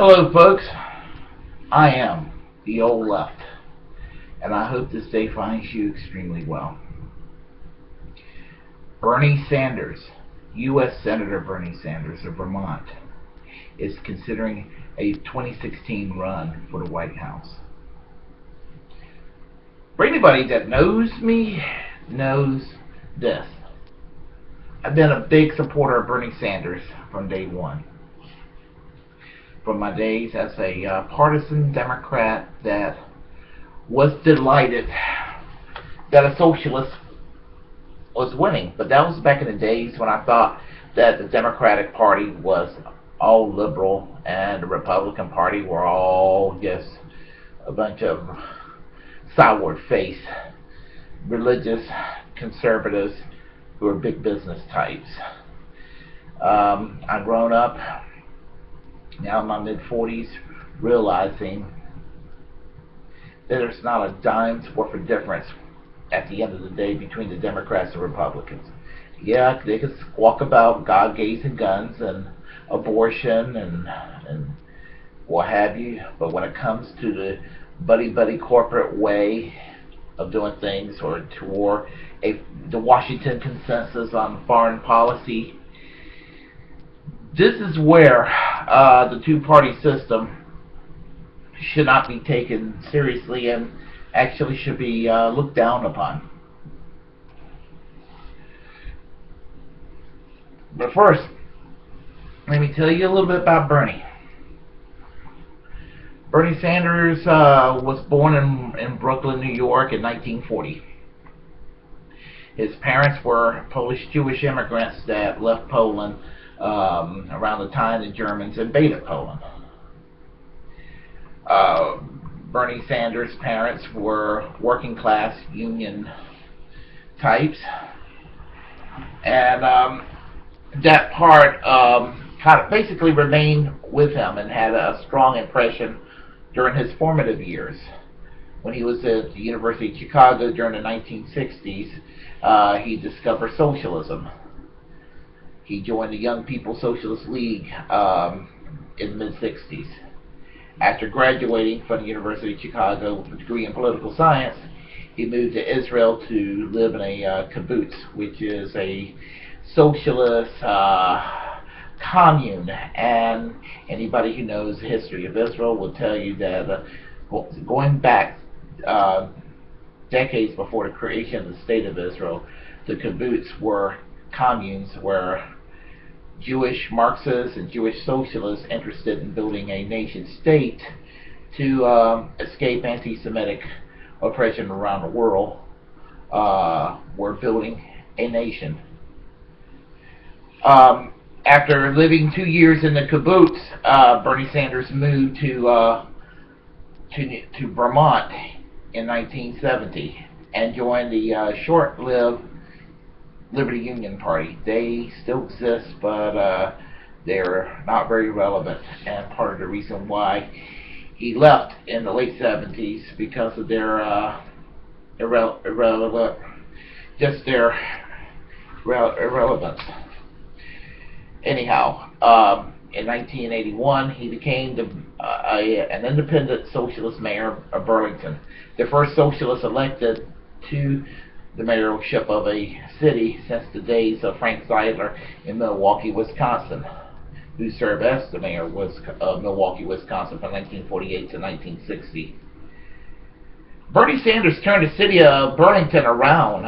Hello, folks. I am the old left, and I hope this day finds you extremely well. Bernie Sanders, U.S. Senator Bernie Sanders of Vermont, is considering a 2016 run for the White House. For anybody that knows me, knows this. I've been a big supporter of Bernie Sanders from day one. From my days as a partisan Democrat that was delighted that a socialist was winning. But that was back in the days when I thought that the Democratic Party was all liberal and the Republican Party were all just a bunch of sour-faced religious conservatives who are big business types. I've grown up now in my mid-40s realizing that there's not a dime's worth of difference at the end of the day between the Democrats and Republicans. Yeah, they can squawk about God, gays, and guns and abortion and what have you, but when it comes to the buddy-buddy corporate way of doing things or the Washington consensus on foreign policy, this is where the two-party system should not be taken seriously and actually should be looked down upon. But first, let me tell you a little bit about Bernie. Bernie Sanders was born in Brooklyn, New York in 1940. His parents were Polish-Jewish immigrants that left Poland around the time the Germans invaded Poland. Bernie Sanders' parents were working class union types, and that part kind of basically remained with him and had a strong impression during his formative years. When he was at the University of Chicago during the 1960s, he discovered socialism. He joined the Young People's Socialist League in the mid-60s. After graduating from the University of Chicago with a degree in political science, he moved to Israel to live in a kibbutz, which is a socialist commune. And anybody who knows the history of Israel will tell you that going back decades before the creation of the State of Israel, the kibbutz were communes where Jewish Marxists and Jewish socialists interested in building a nation state to escape anti-Semitic oppression around the world were building a nation. After living 2 years in the kibbutz, Bernie Sanders moved to Vermont in 1970 and joined the short-lived Liberty Union Party. They still exist, but they're not very relevant, and part of the reason why he left in the late 70s because of their irrelevance. Anyhow, in 1981, he became an independent socialist mayor of Burlington, the first socialist elected to the mayorship of a city since the days of Frank Zeidler in Milwaukee, Wisconsin, who served as the mayor of Milwaukee, Wisconsin from 1948 to 1960. Bernie Sanders turned the city of Burlington around.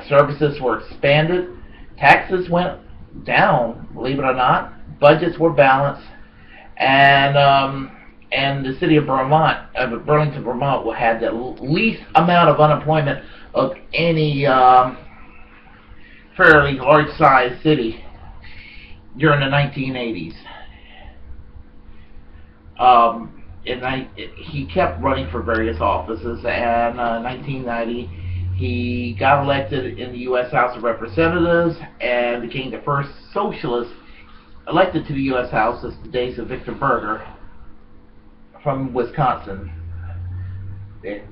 Services were expanded, taxes went down, believe it or not, budgets were balanced, and the city of Burlington, Vermont, had the least amount of unemployment of any fairly large-sized city during the 1980s. He kept running for various offices, and in 1990 he got elected in the U.S. House of Representatives and became the first socialist elected to the U.S. House since the days of Victor Berger from Wisconsin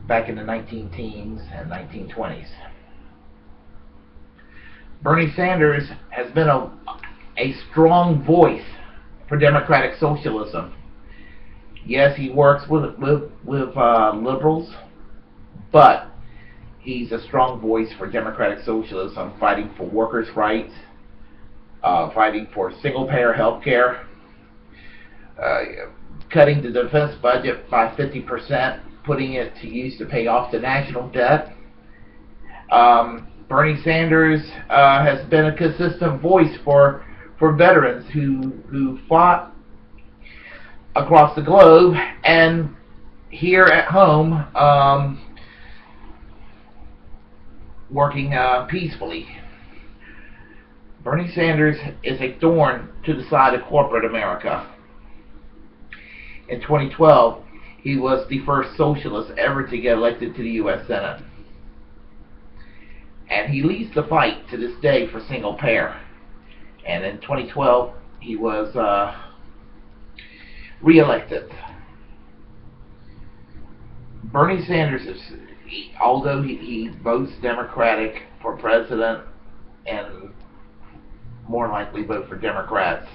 back in the 19-teens and 1920s. Bernie Sanders has been a a strong voice for democratic socialism. Yes, he works with liberals, but he's a strong voice for democratic socialism, fighting for workers' rights, fighting for single-payer health care, cutting the defense budget by 50%, putting it to use to pay off the national debt. Bernie Sanders has been a consistent voice for veterans who fought across the globe and here at home, working peacefully. Bernie Sanders is a thorn to the side of corporate America. In 2012, he was the first socialist ever to get elected to the U.S. Senate. And he leads the fight to this day for single payer. And in 2012, he was re-elected. Bernie Sanders is, although he votes Democratic for president and more likely vote for Democrats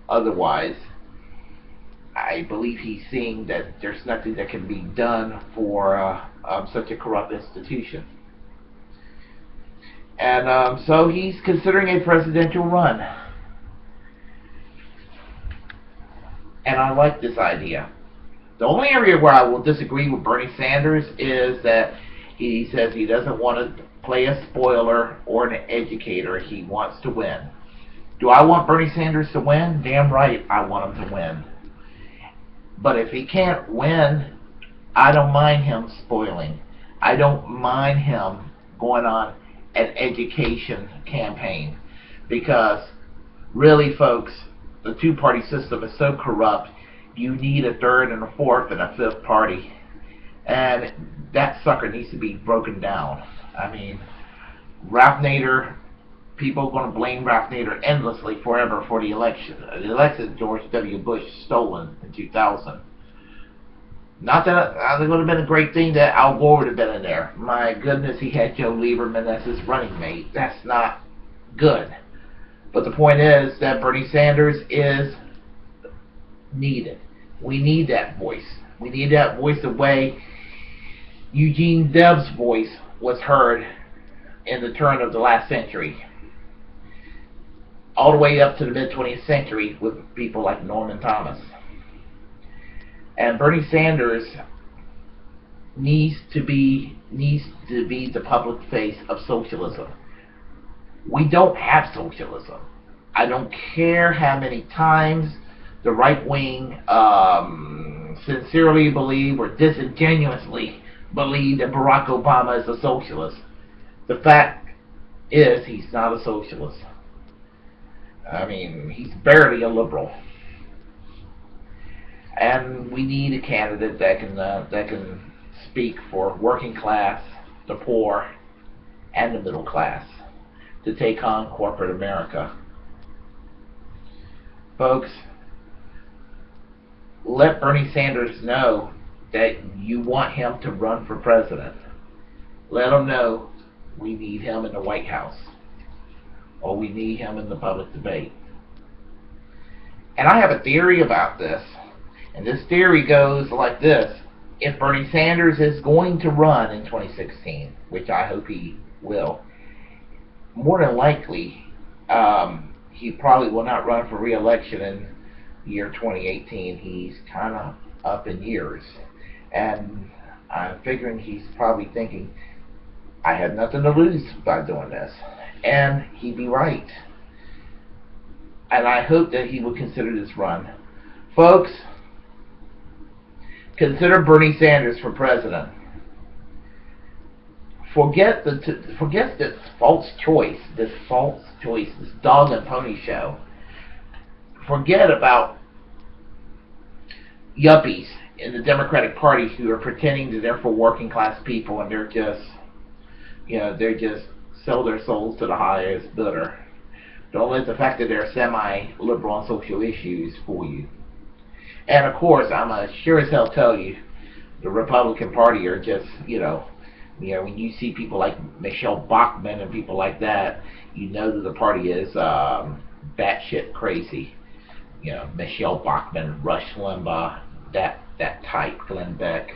otherwise, I believe he's seeing that there's nothing that can be done for such a corrupt institution. And so he's considering a presidential run. And I like this idea. The only area where I will disagree with Bernie Sanders is that he says he doesn't want to play a spoiler or an educator. He wants to win. Do I want Bernie Sanders to win? Damn right I want him to win. But if he can't win, I don't mind him spoiling. I don't mind him going on an education campaign. Because really, folks, the two-party system is so corrupt, you need a third and a fourth and a fifth party. And that sucker needs to be broken down. I mean, Ralph Nader, people are going to blame Ralph Nader endlessly forever for the election. The election George W. Bush stolen in 2000. Not that it would have been a great thing that Al Gore would have been in there. My goodness, he had Joe Lieberman as his running mate. That's not good. But the point is that Bernie Sanders is needed. We need that voice. We need that voice the way Eugene Debs' voice was heard in the turn of the last century. All the way up to the mid-20th century with people like Norman Thomas. And Bernie Sanders needs to be the public face of socialism. We don't have socialism. I don't care how many times the right wing sincerely believe or disingenuously believe that Barack Obama is a socialist. The fact is, he's not a socialist. I mean, he's barely a liberal. And we need a candidate that can speak for working class, the poor, and the middle class to take on corporate America. Folks, let Bernie Sanders know that you want him to run for president. Let him know we need him in the White House, or we need him in the public debate. And I have a theory about this, and this theory goes like this. If Bernie Sanders is going to run in 2016, which I hope he will, more than likely he probably will not run for re-election in the year 2018. He's kind of up in years, and I'm figuring he's probably thinking, I have nothing to lose by doing this. And he'd be right. And I hope that he will consider this run. Folks, consider Bernie Sanders for president. Forget this false choice, this dog and pony show. Forget about yuppies in the Democratic Party who are pretending that they're for working class people, and they're just sell their souls to the highest bidder. Don't let the fact that they're semi-liberal on social issues fool you. And of course, I'm sure as hell tell you, the Republican Party are just, when you see people like Michele Bachmann and people like that, you know that the party is batshit crazy. You know, Michele Bachmann, Rush Limbaugh, that type, Glenn Beck.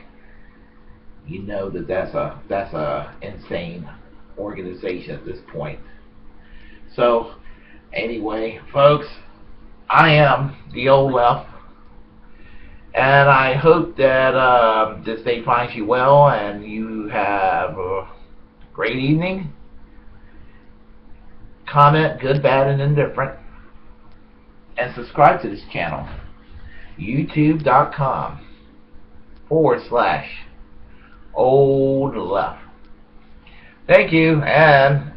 You know that's a insane organization at this point. So anyway, folks, I am the old left, and I hope that this day finds you well and you have a great evening. Comment, good, bad, and indifferent, and subscribe to this channel, youtube.com/old left. Thank you, and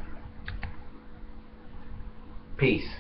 peace.